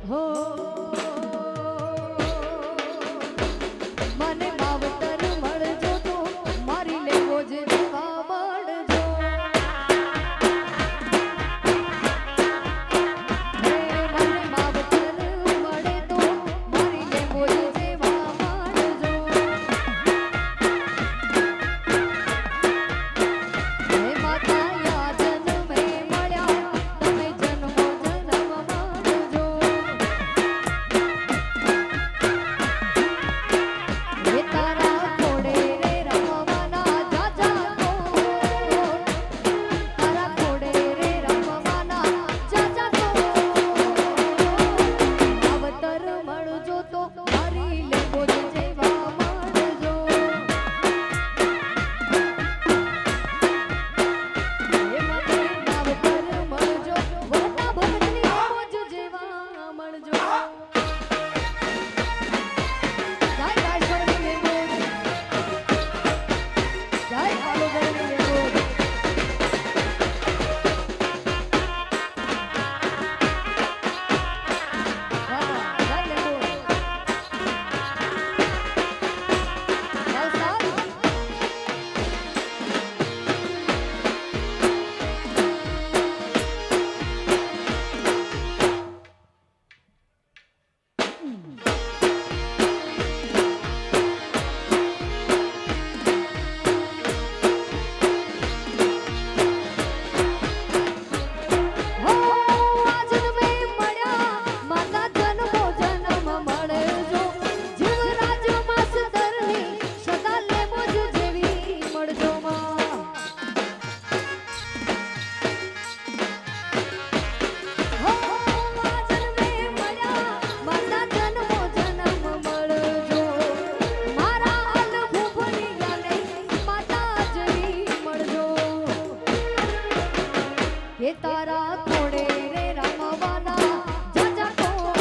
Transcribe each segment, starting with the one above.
હો મને માવતર મળજો તો મારી લેવો જ દેવા મળજો મને માવતર મળે તો મારી લેવો જ દેવા મળજો હે માતા યા જન્મે મળ્યા તમે જન્મો જન્મ મળજો હે તારા ઘોડે રે રમવાના જાજા કોટ તારા ઘોડે રે રમવાના જાજા કોટ માવતર મળજો તો મારી લેવો જ જેવા મળજો હે મને માવતર મળજો વોટા ભગતની મોજ જેવા મળજો જય રાયસરની લેવો જય કાલોગરની લેવો જય લેવો હો આજ મે મળ્યા માતા જન્મો જન્મ મળજો જીવરાજ માસ્તરની સદા લેવો જ જેવી મળજો માં હો આજ મે મળ્યા માતા જન્મો જન્મ મળજો મારા અલભુભની ગાને માતા જેવી મળજો હે તારા ઘોડે રે રમવાના જાજા કોટ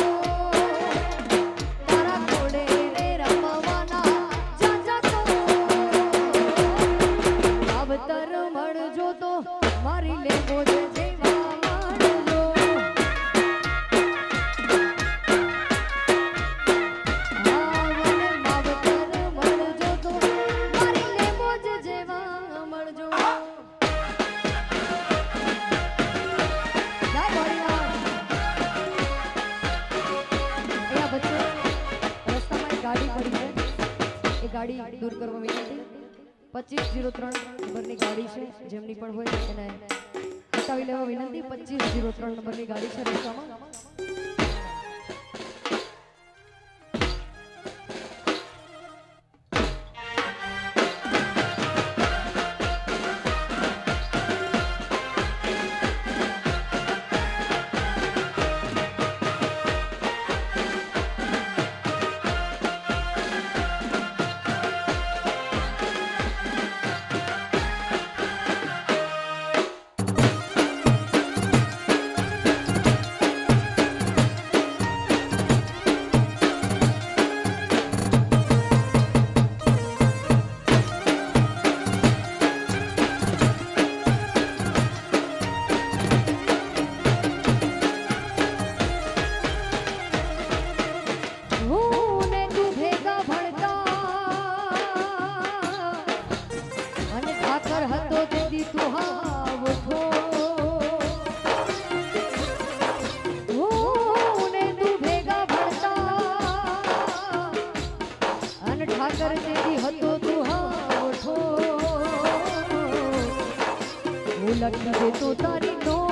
તારા ઘોડે રે રમવાના જાજા કોટ માવતર મળજો તો મારી લેવો જ જેવા મળજો મને માવતર મળજો તો મારી લેવો જ જેવા મળજો જય ભોળીનાથ અહીંયા વચ્ચે રસ્તામાં એક ગાડી પડી છે એ ગાડી દૂર કરવા વિનંતી 2503 નંબરની ગાડી છે જેમની પણ હોય એને હટાવી લેવા વિનંતી 2503 નંબરની ગાડી છે રસ્તામાં હું ને તું ભેગા ભણતા અને ઠાકર હતો દીદી તું હાવઠો હું ને તું ભેગા ભણતા અને ઠાકર દીદી હતો તું હાવઠો હું લખી દે તો તારી નો